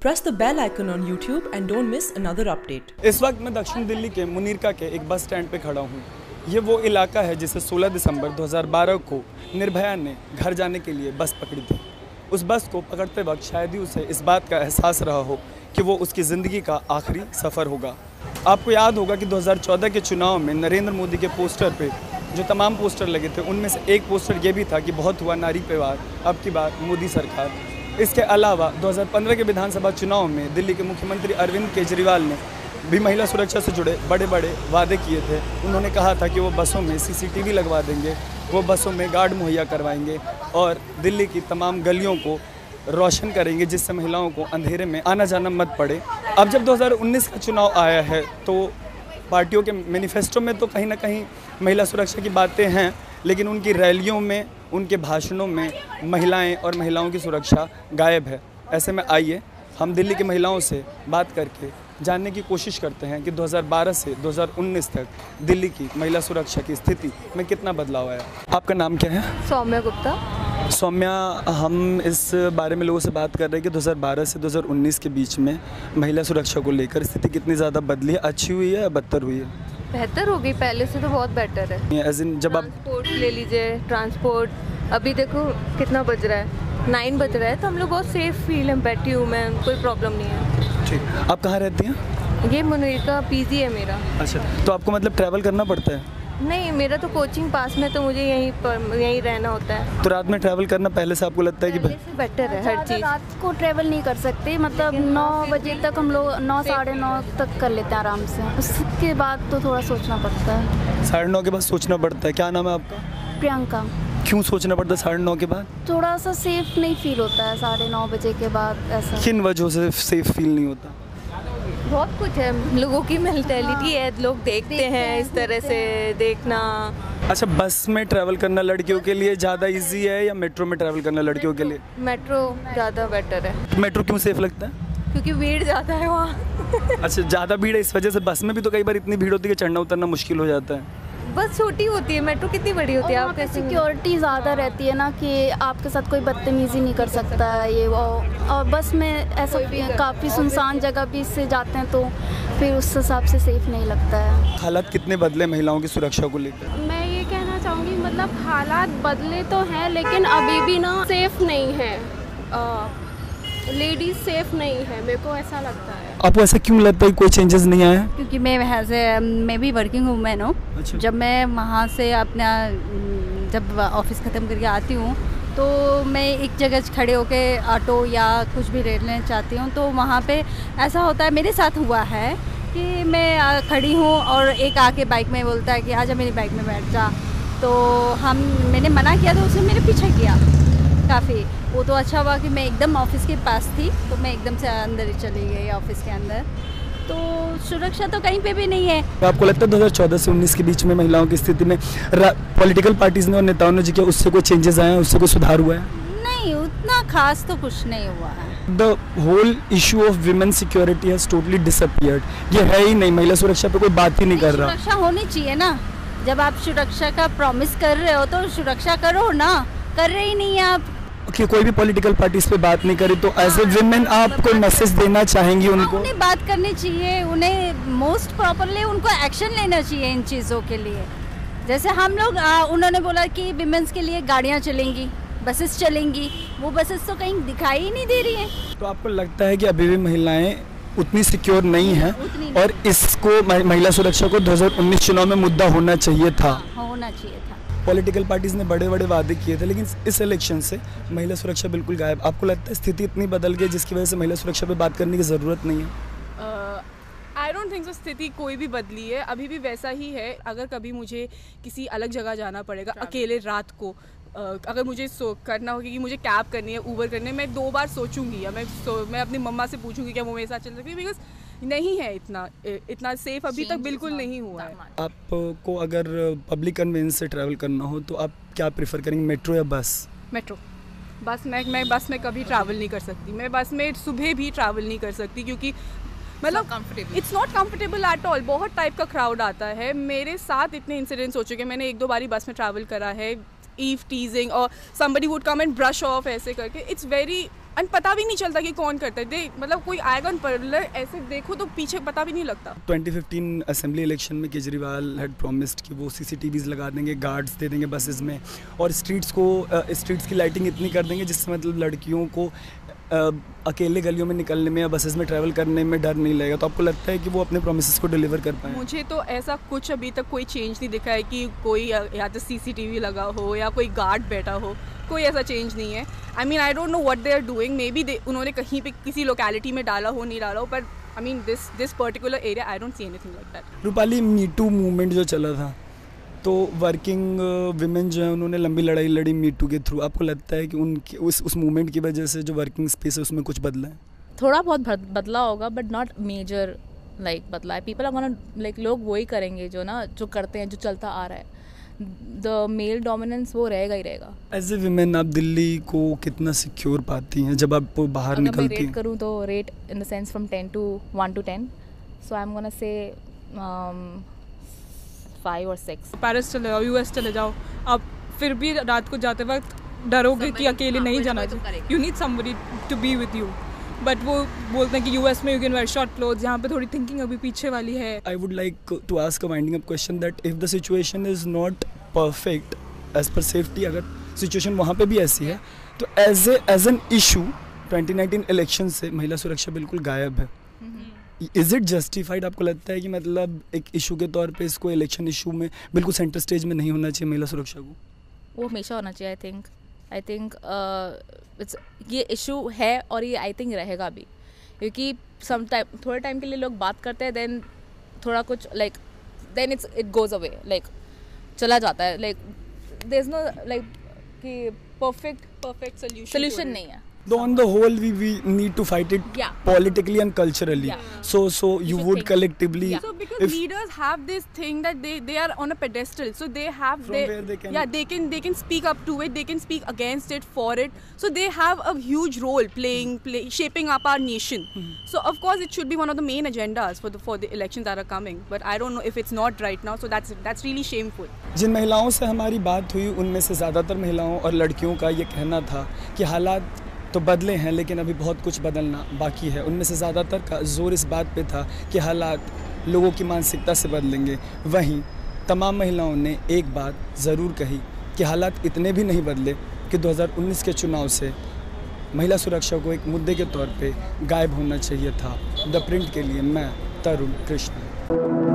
Press the bell icon on YouTube and don't miss another update. इस वक्त मैं दक्षिण दिल्ली के मुनीरका के एक बस स्टैंड पे खड़ा हूँ। ये वो इलाका है जिसे 16 दिसंबर 2012 को निर्भया ने घर जाने के लिए बस पकड़ी थी। उस बस को पकड़ते वक्त शायद ही उसे इस बात का एहसास रहा हो कि वो उसकी ज़िंदगी का आखिरी सफ़र होगा। आपको याद होगा कि 2014 के चुनाव में नरेंद्र मोदी के पोस्टर पे जो तमाम पोस्टर लगे थे उनमें से एक पोस्टर ये भी था कि बहुत हुआ नारी पे वार, अब की बार मोदी सरकार। इसके अलावा 2015 के विधानसभा चुनाव में दिल्ली के मुख्यमंत्री अरविंद केजरीवाल ने भी महिला सुरक्षा से जुड़े बड़े बड़े वादे किए थे। उन्होंने कहा था कि वो बसों में सीसीटीवी लगवा देंगे, वो बसों में गार्ड मुहैया करवाएंगे और दिल्ली की तमाम गलियों को रोशन करेंगे जिससे महिलाओं को अंधेरे में आना जाना मत पड़े। अब जब 2019 का चुनाव आया है तो पार्टियों के मैनिफेस्टो में तो कहीं ना कहीं महिला सुरक्षा की बातें हैं, लेकिन उनकी रैलियों में, उनके भाषणों में महिलाएं और महिलाओं की सुरक्षा गायब है। ऐसे में आइए हम दिल्ली की महिलाओं से बात करके जानने की कोशिश करते हैं कि 2012 से 2019 तक दिल्ली की महिला सुरक्षा की स्थिति में कितना बदलाव आया। आपका नाम क्या है? सौम्या गुप्ता। सौम्या, हम इस बारे में लोगों से बात कर रहे हैं कि 2012 से 2019 के बीच में महिला सुरक्षा को लेकर स्थिति कितनी ज़्यादा बदली है, अच्छी हुई है या बदतर हुई है? बेहतर हो गई, पहले से तो बहुत बेटर है। एज इन जब आप ट्रांसपोर्ट ले लीजिए, ट्रांसपोर्ट अभी देखो कितना बज रहा है, 9 बज रहा है, तो हम लोग बहुत सेफ फील है, बैठी हूँ मैं, कोई प्रॉब्लम नहीं है। ठीक, आप कहाँ रहती हैं? ये मुनीरका पीजी है मेरा। अच्छा, तो आपको मतलब ट्रैवल करना पड़ता है? नहीं, मेरा तो कोचिंग पास में, तो मुझे यहीं रहना होता है। तो रात में ट्रैवल करना पहले से आपको लगता है कि पहले से बेटर है हर चीज़? रात को ट्रैवल नहीं कर सकते, मतलब 9 बजे तक हम लोग 9 साढ़े 9 तक कर लेते हैं आराम से। उसके बाद तो थोड़ा सोचना पड़ता है। 9:30 के बाद सोचना पड़ता है। क्या नाम है आपका? प्रियंका। क्यों सोचना पड़ता है 9:30 के बाद? थोड़ा सा सेफ नहीं फील होता है 9:30 बजे के बाद। ऐसा किन वजहों से सेफ फील नहीं होता? बहुत कुछ है, लोगों की मेंटालिटी है, लोग देखते हैं इस तरह से देखना। अच्छा, बस में ट्रैवल करना लड़कियों के लिए ज़्यादा इजी है या मेट्रो में ट्रैवल करना लड़कियों के लिए? मेट्रो ज़्यादा बेटर है। मेट्रो क्यों सेफ लगता है? क्योंकि भीड़ ज़्यादा है वहाँ। अच्छा, ज़्यादा भीड़ है इस वजह से। बस में भी तो कई बार इतनी भीड़ होती है कि चढ़ना उतरना मुश्किल हो जाता है। बस छोटी होती है, मेट्रो कितनी बड़ी होती है? आपके सिक्योरिटी ज़्यादा रहती है ना, कि आपके साथ कोई बदतमीजी नहीं कर सकता है ये वो। और बस में ऐसा काफ़ी सुनसान जगह भी से जाते हैं तो फिर उस हिसाब से सेफ नहीं लगता है। हालात कितने बदले महिलाओं की सुरक्षा को लेकर? मैं ये कहना चाहूँगी, मतलब हालात बदले तो हैं लेकिन अभी भी ना सेफ नहीं है, लेडीज सेफ नहीं है, मेरे को ऐसा लगता है। आपको ऐसा क्यों लगता है कोई चेंजेस नहीं आया? क्योंकि मैं भी वर्किंग वूमेन हूँ। अच्छा। जब मैं वहाँ से अपना जब ऑफिस ख़त्म करके आती हूँ तो मैं एक जगह खड़े होके ऑटो या कुछ भी ले लेना चाहती हूँ, तो वहाँ पे ऐसा होता है, मेरे साथ हुआ है कि मैं खड़ी हूँ और एक आके बाइक में बोलता है कि आजा मेरी बाइक में बैठ जा। तो मैंने मना किया तो उसने मेरे पीछे किया काफ़ी। वो तो अच्छा हुआ कि मैं एकदम ऑफिस के पास थी, तो मैं एकदम से अंदर ही चली गई ऑफिस के अंदर। तो सुरक्षा तो कहीं पे भी नहीं है। आपको लगता है 2014 से 19 के बीच में महिलाओं की स्थिति में पॉलिटिकल पार्टीज ने और नेताओं ने जो किया उससे कोई चेंजेस आए हैं, उससे कोई सुधार हुआ है? नहीं, उतना खास तो कुछ नहीं हुआ है। The whole issue of women security has totally disappeared. ये है ही नहीं, महिला सुरक्षा पे कोई बात ही नहीं कर रहा। सुरक्षा होनी चाहिए ना, जब आप सुरक्षा का प्रॉमिस कर रहे हो तो सुरक्षा करो ना, कर रहे ही नहीं है आप। कि कोई भी पॉलिटिकल पार्टी इस पे बात नहीं करे, तो एज ए विमेन आप कोई मैसेज देना चाहेंगी उनको? उन्हें बात करनी चाहिए, उन्हें मोस्ट प्रॉपरली उनको एक्शन लेना चाहिए इन चीज़ों के लिए। जैसे हम लोग उन्होंने बोला कि विमेंस के लिए गाड़ियाँ चलेंगी, बसेस चलेंगी, वो बसेस तो कहीं दिखाई ही नहीं दे रही हैं। तो आपको लगता है कि अभी भी महिलाएं उतनी सिक्योर नहीं हैं और इसको महिला सुरक्षा को 2019 चुनाव में मुद्दा होना चाहिए था? होना चाहिए था। पॉलिटिकल पार्टीज ने बड़े बड़े वादे किए थे, लेकिन इस इलेक्शन से महिला सुरक्षा बिल्कुल गायब। आपको लगता है स्थिति इतनी बदल गई जिसकी वजह से महिला सुरक्षा पे बात करने की ज़रूरत नहीं है? I don't think so. स्थिति कोई भी बदली है, अभी भी वैसा ही है। अगर कभी मुझे किसी अलग जगह जाना पड़ेगा अकेले रात को, अगर मुझे करना होगा कि मुझे कैब करनी है, ऊबर करनी है, मैं 2 बार सोचूंगी या मैं अपनी मम्मा से पूछूंगी क्या वो मेरे साथ चल सकती है, बिकॉज नहीं है इतना सेफ अभी तक बिल्कुल नहीं हुआ है। आपको अगर पब्लिक कन्वेंस से ट्रैवल करना हो तो आप क्या प्रेफर करेंगे, मेट्रो या बस? मेट्रो। बस मैं बस में कभी ट्रैवल नहीं कर सकती, मैं बस में सुबह भी ट्रैवल नहीं कर सकती, क्योंकि मतलब it's not comfortable at all. बहुत टाइप का क्राउड आता है। मेरे साथ इतने इंसिडेंट्स हो चुके हैं, मैंने 1-2 बारी बस में ट्रैवल करा है, ईव टीजिंग और somebody would come and brush off ऐसे करके। इट्स वेरी एंड पता भी नहीं चलता कि कौन करता है। मतलब कोई आएगा पर्टिकुलर ऐसे देखो तो पीछे पता भी नहीं लगता। 2015 असेंबली इलेक्शन में केजरीवाल हैड प्रॉमिस्ड कि वो CCTVs लगा देंगे, गार्ड्स दे देंगे बसेस में, और स्ट्रीट्स की लाइटिंग इतनी कर देंगे जिससे मतलब लड़कियों को अकेले गलियों में निकलने में या बसेस में ट्रैवल करने में डर नहीं लगेगा। तो आपको लगता है कि वो अपने प्रोमिसेस को डिलीवर कर पाए? मुझे तो ऐसा कुछ अभी तक कोई चेंज नहीं दिखा है कि कोई या तो CCTV लगा हो या कोई गार्ड बैठा हो, कोई ऐसा चेंज नहीं है। I mean I don't know what they are doing, maybe उन्होंने कहीं पे किसी लोकेलिटी में डाला हो, नहीं डाला हो, पर I mean this particular area I don't see anything like that. Rupali, me too movement जो चला था तो वर्किंग विमेन जो है उन्होंने लंबी लड़ाई लड़ी मीटू के थ्रू। आपको लगता है कि उनकी उस मूवमेंट की वजह से जो वर्किंग स्पेस है उसमें कुछ बदला है? थोड़ा बहुत बदला होगा बट नॉट मेजर लाइक बदला है। पीपल आर गोना लाइक लोग वही करेंगे जो करते हैं, जो चलता आ रहा है। द मेल डोमिनेंस वो रहेगा ही रहेगा। एज ए विमेन आप दिल्ली को कितना सिक्योर पाती हैं जब आप बाहर निकलती हैं? अगर मैं रेट करूँ तो rate in the sense from 1 to 10, so I am gonna say 5 or 6। Paris चले जाओ, US चले जाओ, आप फिर भी रात को जाते वक्त डरोगे कि अकेले नहीं जाना चाहिए। You need somebody to be with you, but वो बोलते हैं कि US में you can wear short clothes, यहाँ पे थोड़ी थिंकिंग अभी पीछे वाली है। I would like to ask a winding up question that if the situation is not perfect as per safety, अगर सिचुएशन वहाँ पे भी ऐसी है तो एज एन इशू 2019 इलेक्शन से महिला सुरक्षा बिल्कुल गायब है। Is it justified? आपको लगता है कि मतलब एक इशू के तौर पे इसको इलेक्शन इशू में बिल्कुल सेंटर स्टेज में नहीं होना चाहिए महिला सुरक्षा को? वो हमेशा होना चाहिए। आई थिंक इट्स ये इशू है और ये आई थिंक रहेगा भी, क्योंकि थोड़े टाइम के लिए लोग बात करते हैं, देन थोड़ा कुछ like then it goes away, like चला जाता है, like there is no like कि परफेक्ट सोल्यूशन नहीं है। Though on the whole we need to fight it politically and culturally. So you would collectively. So because leaders have this thing that they are on a pedestal, so they have where they can they can speak up to it, they can speak against it, for it. So they have a huge role shaping up our nation. So of course it should be one of the main agendas for the elections that are coming. But I don't know if it's not right now. So that's really shameful. जिन महिलाओं से हमारी बात हुई उनमें से ज़्यादातर महिलाओं और लड़कियों का ये कहना था कि हालात तो बदले हैं लेकिन अभी बहुत कुछ बदलना बाकी है। उनमें से ज़्यादातर का जोर इस बात पे था कि हालात लोगों की मानसिकता से बदलेंगे। वहीं तमाम महिलाओं ने एक बात ज़रूर कही कि हालात इतने भी नहीं बदले कि 2019 के चुनाव से महिला सुरक्षा को एक मुद्दे के तौर पे गायब होना चाहिए था। द प्रिंट के लिए मैं तरुण कृष्ण।